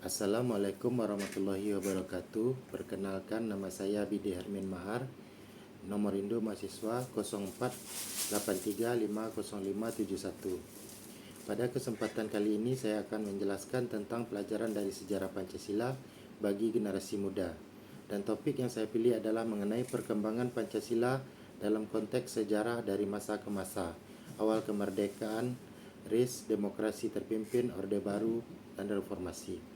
Assalamualaikum warahmatullahi wabarakatuh. Perkenalkan, nama saya Bidi Hermin Mahar. Nomor induk mahasiswa 0483500571. Pada kesempatan kali ini saya akan menjelaskan tentang pelajaran dari sejarah Pancasila bagi generasi muda. Dan topik yang saya pilih adalah mengenai perkembangan Pancasila dalam konteks sejarah dari masa ke masa. Awal kemerdekaan, RIS, demokrasi terpimpin, Orde Baru, dan reformasi.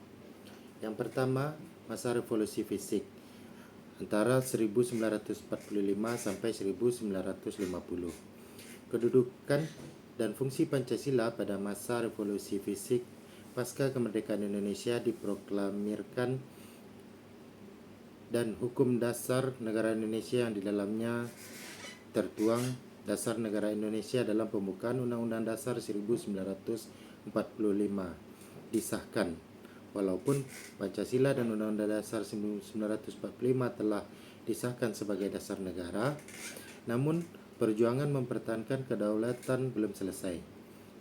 Yang pertama, masa revolusi fisik antara 1945 sampai 1950. Kedudukan dan fungsi Pancasila pada masa revolusi fisik pasca kemerdekaan Indonesia diproklamirkan dan hukum dasar negara Indonesia yang di dalamnya tertuang dasar negara Indonesia dalam pembukaan Undang-Undang Dasar 1945 disahkan. Walaupun Pancasila dan Undang-Undang Dasar 1945 telah disahkan sebagai dasar negara, namun perjuangan mempertahankan kedaulatan belum selesai.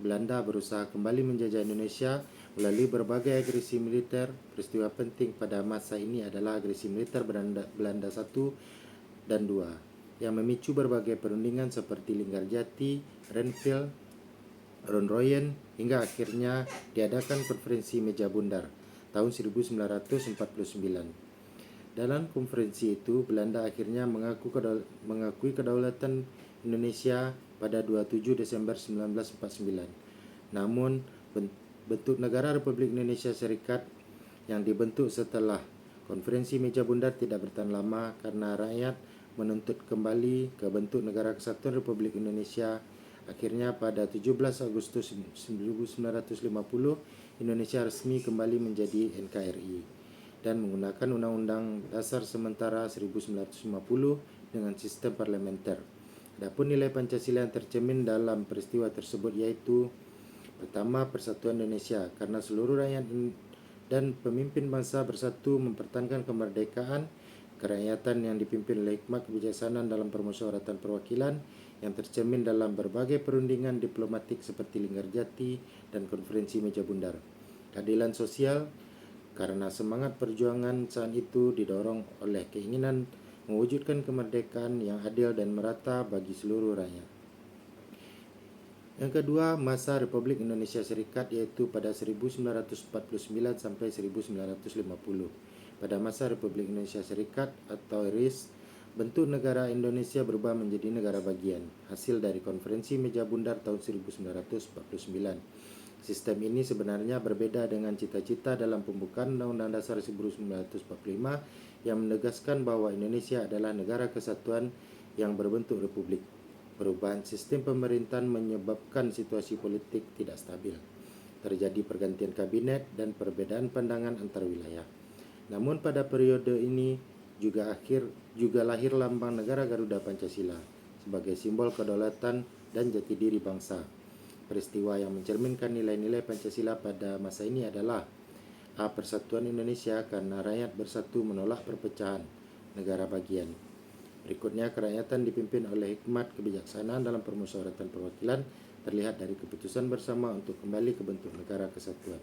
Belanda berusaha kembali menjajah Indonesia melalui berbagai agresi militer. Peristiwa penting pada masa ini adalah agresi militer Belanda 1 dan 2 yang memicu berbagai perundingan seperti Linggarjati, Renville, Ron-Royen, hingga akhirnya diadakan konferensi Meja Bundar tahun 1949. Dalam konferensi itu, Belanda akhirnya mengakui kedaulatan Indonesia pada 27 Desember 1949. Namun, bentuk negara Republik Indonesia Serikat yang dibentuk setelah konferensi Meja Bundar tidak bertahan lama karena rakyat menuntut kembali ke bentuk negara kesatuan Republik Indonesia. Akhirnya pada 17 Agustus 1950, Indonesia resmi kembali menjadi NKRI dan menggunakan Undang-Undang Dasar Sementara 1950 dengan sistem parlementer. Adapun nilai Pancasila yang tercermin dalam peristiwa tersebut yaitu: pertama, persatuan Indonesia, karena seluruh rakyat dan pemimpin bangsa bersatu mempertahankan kemerdekaan, kerakyatan yang dipimpin oleh hikmat kebijaksanaan dalam permusyawaratan perwakilan yang tercermin dalam berbagai perundingan diplomatik seperti Linggarjati dan konferensi Meja Bundar. Keadilan sosial, karena semangat perjuangan saat itu didorong oleh keinginan mewujudkan kemerdekaan yang adil dan merata bagi seluruh rakyat. Yang kedua, masa Republik Indonesia Serikat, yaitu pada 1949 sampai 1950. Pada masa Republik Indonesia Serikat atau RIS, bentuk negara Indonesia berubah menjadi negara bagian, hasil dari konferensi Meja Bundar tahun 1949. Sistem ini sebenarnya berbeda dengan cita-cita dalam pembukaan Undang-Undang Dasar 1945 yang menegaskan bahwa Indonesia adalah negara kesatuan yang berbentuk republik. Perubahan sistem pemerintahan menyebabkan situasi politik tidak stabil. Terjadi pergantian kabinet dan perbedaan pandangan antar wilayah. Namun pada periode ini juga lahir lambang negara Garuda Pancasila sebagai simbol kedaulatan dan jati diri bangsa. Peristiwa yang mencerminkan nilai-nilai Pancasila pada masa ini adalah: A. Persatuan Indonesia, karena rakyat bersatu menolak perpecahan negara bagian. Berikutnya, kerakyatan dipimpin oleh hikmat kebijaksanaan dalam permusyawaratan perwakilan terlihat dari keputusan bersama untuk kembali ke bentuk negara kesatuan.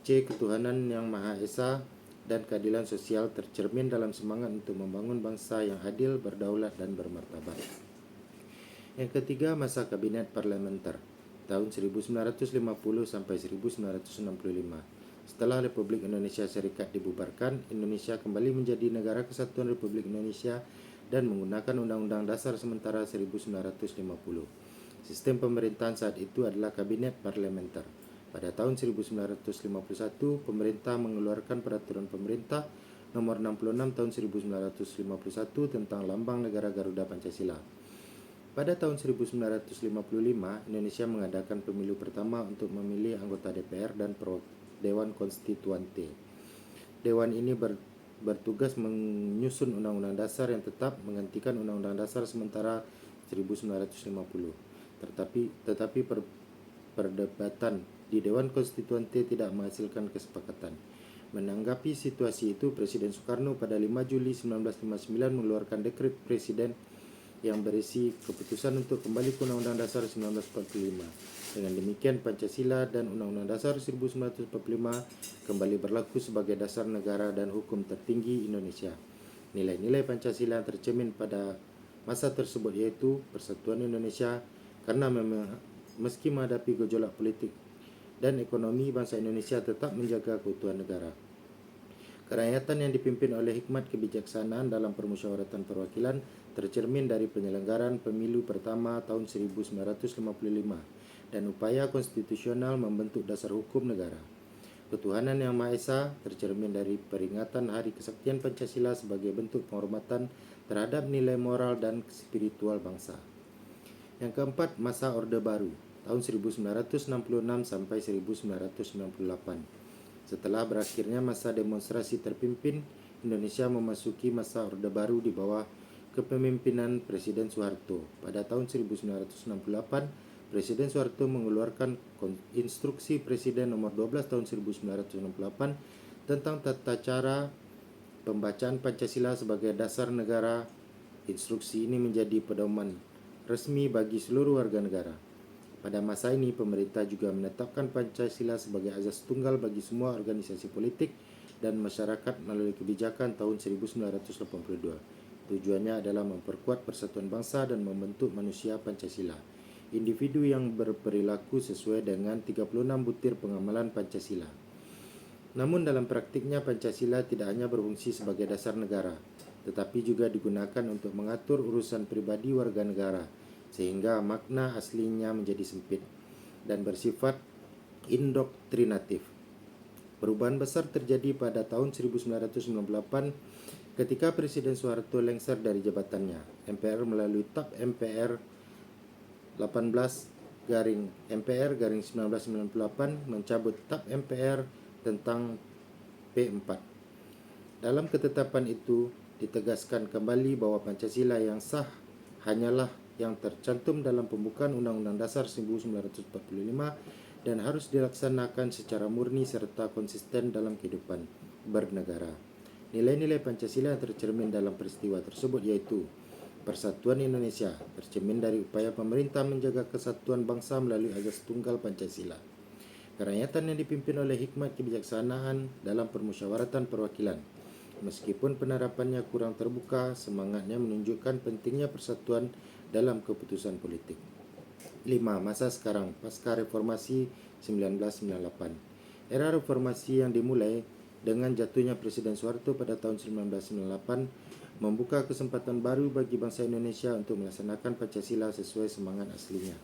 C. Ketuhanan yang Maha Esa dan keadilan sosial tercermin dalam semangat untuk membangun bangsa yang adil, berdaulat, dan bermartabat. Yang ketiga, masa kabinet parlementer tahun 1950 sampai 1965. Setelah Republik Indonesia Serikat dibubarkan, Indonesia kembali menjadi negara kesatuan Republik Indonesia dan menggunakan Undang-Undang Dasar Sementara 1950. Sistem pemerintahan saat itu adalah kabinet parlementer. Pada tahun 1951, pemerintah mengeluarkan peraturan pemerintah nomor 66 tahun 1951 tentang lambang negara Garuda Pancasila. Pada tahun 1955, Indonesia mengadakan pemilu pertama untuk memilih anggota DPR dan Dewan Konstituante. Dewan ini bertugas menyusun Undang-Undang Dasar yang tetap menggantikan Undang-Undang Dasar Sementara 1950. Tetapi perdebatan di Dewan Konstituante tidak menghasilkan kesepakatan. Menanggapi situasi itu, Presiden Soekarno pada 5 Juli 1959 mengeluarkan dekret Presiden yang berisi keputusan untuk kembali ke Undang-Undang Dasar 1945. Dengan demikian, Pancasila dan Undang-Undang Dasar 1945 kembali berlaku sebagai dasar negara dan hukum tertinggi Indonesia. Nilai-nilai Pancasila tercermin pada masa tersebut yaitu persatuan Indonesia, karena meski menghadapi gejolak politik dan ekonomi, bangsa Indonesia tetap menjaga keutuhan negara. Kerakyatan yang dipimpin oleh hikmat kebijaksanaan dalam permusyawaratan perwakilan tercermin dari penyelenggaraan pemilu pertama tahun 1955 dan upaya konstitusional membentuk dasar hukum negara. Ketuhanan Yang Maha Esa tercermin dari peringatan Hari Kesaktian Pancasila sebagai bentuk penghormatan terhadap nilai moral dan spiritual bangsa. Yang keempat, masa Orde Baru tahun 1966 sampai 1998. Setelah berakhirnya masa demonstrasi terpimpin, Indonesia memasuki masa Orde Baru di bawah kepemimpinan Presiden Soeharto. Pada tahun 1968, Presiden Soeharto mengeluarkan Instruksi Presiden Nomor 12 Tahun 1968 tentang tata cara pembacaan Pancasila sebagai dasar negara. Instruksi ini menjadi pedoman resmi bagi seluruh warga negara. Pada masa ini, pemerintah juga menetapkan Pancasila sebagai azas tunggal bagi semua organisasi politik dan masyarakat melalui kebijakan tahun 1982. Tujuannya adalah memperkuat persatuan bangsa dan membentuk manusia Pancasila, individu yang berperilaku sesuai dengan 36 butir pengamalan Pancasila. Namun dalam praktiknya, Pancasila tidak hanya berfungsi sebagai dasar negara, tetapi juga digunakan untuk mengatur urusan pribadi warga negara, sehingga makna aslinya menjadi sempit dan bersifat indoktrinatif. Perubahan besar terjadi pada tahun 1998 ketika Presiden Soeharto lengser dari jabatannya. MPR melalui TAP MPR 18/MPR/1998 mencabut TAP MPR tentang P4. Dalam ketetapan itu ditegaskan kembali bahwa Pancasila yang sah hanyalah yang tercantum dalam pembukaan Undang-Undang Dasar 1945 dan harus dilaksanakan secara murni serta konsisten dalam kehidupan bernegara. Nilai-nilai Pancasila yang tercermin dalam peristiwa tersebut yaitu persatuan Indonesia, tercermin dari upaya pemerintah menjaga kesatuan bangsa melalui azas tunggal Pancasila. Kerakyatan yang dipimpin oleh hikmat kebijaksanaan dalam permusyawaratan perwakilan. Meskipun penerapannya kurang terbuka, semangatnya menunjukkan pentingnya persatuan dalam keputusan politik. 5. Masa sekarang pasca reformasi 1998. Era reformasi yang dimulai dengan jatuhnya Presiden Soeharto pada tahun 1998 membuka kesempatan baru bagi bangsa Indonesia untuk melaksanakan Pancasila sesuai semangat aslinya.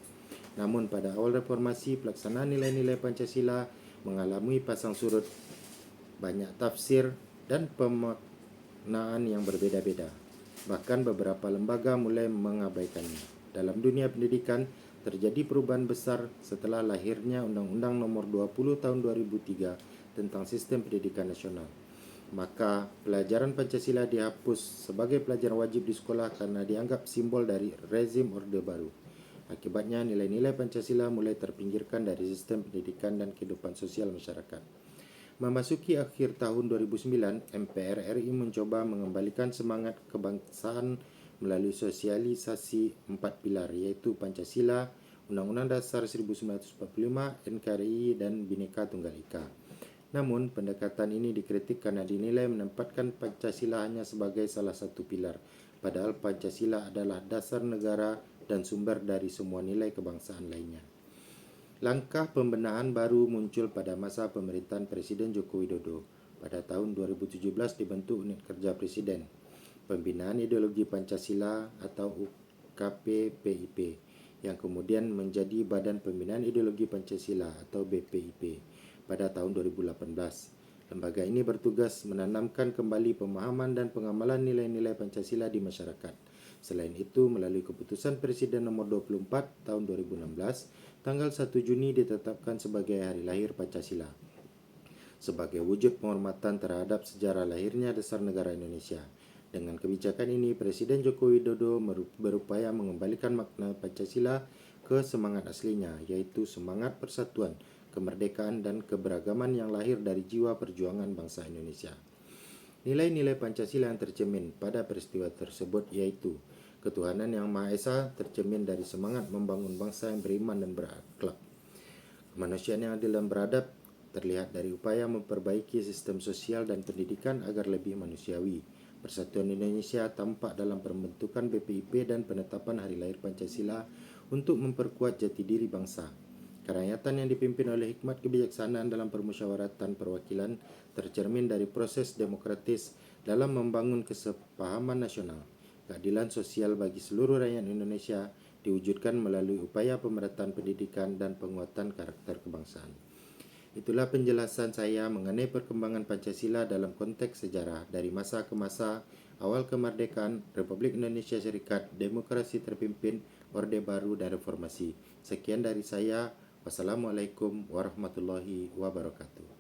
Namun pada awal reformasi, pelaksanaan nilai-nilai Pancasila mengalami pasang surut, banyak tafsir dan pemaknaan yang berbeda-beda. Bahkan beberapa lembaga mulai mengabaikannya. Dalam dunia pendidikan, terjadi perubahan besar setelah lahirnya Undang-Undang Nomor 20 Tahun 2003 tentang Sistem Pendidikan Nasional. Maka pelajaran Pancasila dihapus sebagai pelajaran wajib di sekolah karena dianggap simbol dari rezim Orde Baru. Akibatnya nilai-nilai Pancasila mulai terpinggirkan dari sistem pendidikan dan kehidupan sosial masyarakat. Memasuki akhir tahun 2009, MPR RI mencoba mengembalikan semangat kebangsaan melalui sosialisasi 4 pilar, yaitu Pancasila, Undang-Undang Dasar 1945, NKRI, dan Bhinneka Tunggal Ika. Namun, pendekatan ini dikritik karena dinilai menempatkan Pancasila hanya sebagai salah satu pilar, padahal Pancasila adalah dasar negara dan sumber dari semua nilai kebangsaan lainnya. Langkah pembenahan baru muncul pada masa pemerintahan Presiden Joko Widodo. Pada tahun 2017 dibentuk Unit Kerja Presiden, Pembinaan Ideologi Pancasila atau UKP-PIP, yang kemudian menjadi Badan Pembinaan Ideologi Pancasila atau BPIP pada tahun 2018. Lembaga ini bertugas menanamkan kembali pemahaman dan pengamalan nilai-nilai Pancasila di masyarakat. Selain itu, melalui keputusan Presiden Nomor 24 Tahun 2016, tanggal 1 Juni ditetapkan sebagai Hari Lahir Pancasila, sebagai wujud penghormatan terhadap sejarah lahirnya dasar negara Indonesia. Dengan kebijakan ini, Presiden Joko Widodo berupaya mengembalikan makna Pancasila ke semangat aslinya, yaitu semangat persatuan, kemerdekaan, dan keberagaman yang lahir dari jiwa perjuangan bangsa Indonesia. Nilai-nilai Pancasila yang tercermin pada peristiwa tersebut yaitu ketuhanan yang Maha Esa tercermin dari semangat membangun bangsa yang beriman dan berakhlak. Kemanusiaan yang adil dan beradab terlihat dari upaya memperbaiki sistem sosial dan pendidikan agar lebih manusiawi. Persatuan Indonesia tampak dalam pembentukan BPIP dan penetapan Hari Lahir Pancasila untuk memperkuat jati diri bangsa. Kerakyatan yang dipimpin oleh hikmat kebijaksanaan dalam permusyawaratan perwakilan tercermin dari proses demokratis dalam membangun kesepahaman nasional. Keadilan sosial bagi seluruh rakyat Indonesia diwujudkan melalui upaya pemerataan pendidikan dan penguatan karakter kebangsaan. Itulah penjelasan saya mengenai perkembangan Pancasila dalam konteks sejarah dari masa ke masa, awal kemerdekaan, Republik Indonesia Serikat, demokrasi terpimpin, Orde Baru, dan reformasi. Sekian dari saya. Wassalamualaikum warahmatullahi wabarakatuh.